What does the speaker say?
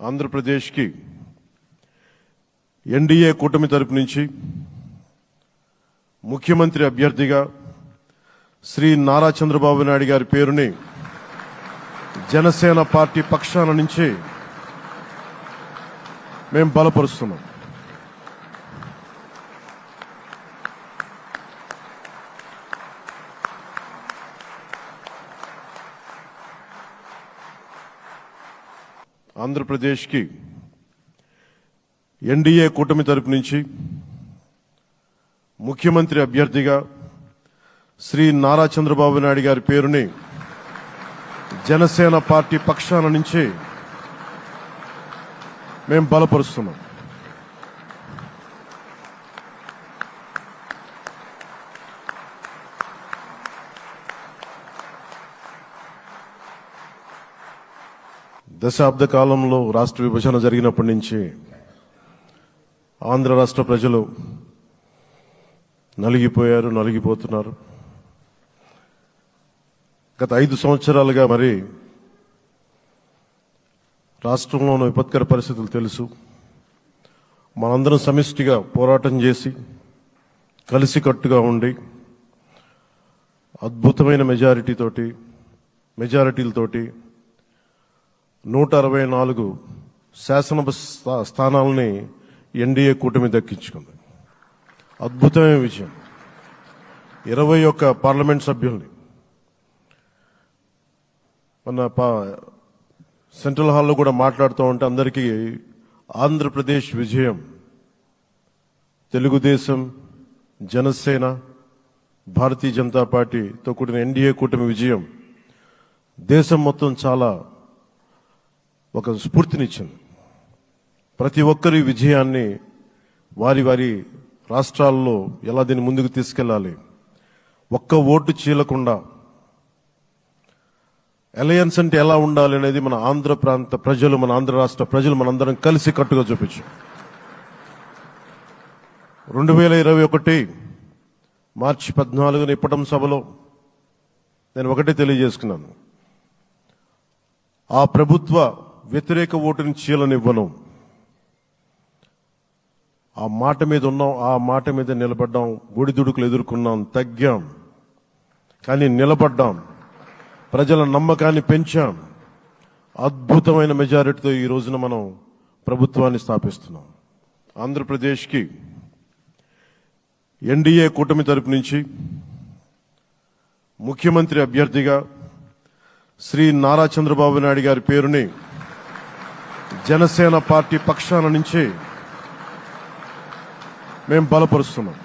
ఆంధ్రప్రదేశ్కి ఎన్డీఏ కూటమి తరపు నుంచి ముఖ్యమంత్రి అభ్యర్థిగా శ్రీ నారా చంద్రబాబు నాయుడు గారి పేరుని జనసేన పార్టీ పక్షాన నుంచి మేము బలపరుస్తున్నాం. ఆంధ్రప్రదేశ్కి ఎన్డీఏ కూటమి తరపు నుంచి ముఖ్యమంత్రి అభ్యర్థిగా శ్రీ నారా చంద్రబాబు నాయుడు గారి పేరుని జనసేన పార్టీ పక్షాన నుంచి మేము బలపరుస్తున్నాం. దశాబ్ద కాలంలో రాష్ట్ర విభజన జరిగినప్పటి నుంచి ఆంధ్ర రాష్ట్ర ప్రజలు నలిగిపోతున్నారు. గత 5 సంవత్సరాలుగా మరి రాష్ట్రంలోని విపత్కర పరిస్థితులు తెలుసు. మనందరం సమిష్టిగా పోరాటం చేసి కలిసికట్టుగా ఉండి అద్భుతమైన మెజారిటీలతోటి 164 శాసనసభ స్థానాలని ఎన్డీఏ కూటమి దక్కించుకుంది. అద్భుతమైన విజయం. 21 పార్లమెంట్ సభ్యుల్ని మన సెంట్రల్ హాల్లో కూడా మాట్లాడుతూ ఉంటే అందరికీ ఆంధ్రప్రదేశ్ విజయం, తెలుగుదేశం, జనసేన, భారతీయ జనతా పార్టీతో కూడిన ఎన్డీఏ కూటమి విజయం దేశం మొత్తం చాలా ఒక స్ఫూర్తినిచ్చింది. ప్రతి ఒక్కరి విజయాన్ని వారి రాష్ట్రాల్లో ఎలా దీన్ని ముందుకు తీసుకెళ్లాలి, ఒక్క ఓటు చీలకుండా అలయన్స్ అంటే ఎలా ఉండాలి అనేది మన ఆంధ్ర ప్రాంత ప్రజలు, మన ఆంధ్ర రాష్ట్ర ప్రజలు మనందరం కలిసి కట్టుగా చూపించాం. 2021 మార్చి 14న ఇప్పటం సభలో నేను ఒకటే తెలియజేసుకున్నాను, ఆ ప్రభుత్వ వ్యతిరేక ఓటుని చీలనివ్వను. ఆ మాట మీద ఉన్నాం, ఆ మాట మీద నిలబడ్డాం. ఒడిదుడుకులు ఎదుర్కొన్నాం, తగ్గాం, కానీ నిలబడ్డాం. ప్రజల నమ్మకాన్ని పెంచాం. అద్భుతమైన మెజారిటీతో ఈ రోజున మనం ప్రభుత్వాన్ని స్థాపిస్తున్నాం. ఆంధ్రప్రదేశ్కి ఎన్డీఏ కూటమి తరపు నుంచి ముఖ్యమంత్రి అభ్యర్థిగా శ్రీ నారా చంద్రబాబు నాయుడు గారి పేరుని జనసేన పార్టీ పక్షాన నుంచి మేము బలపరుస్తున్నాం.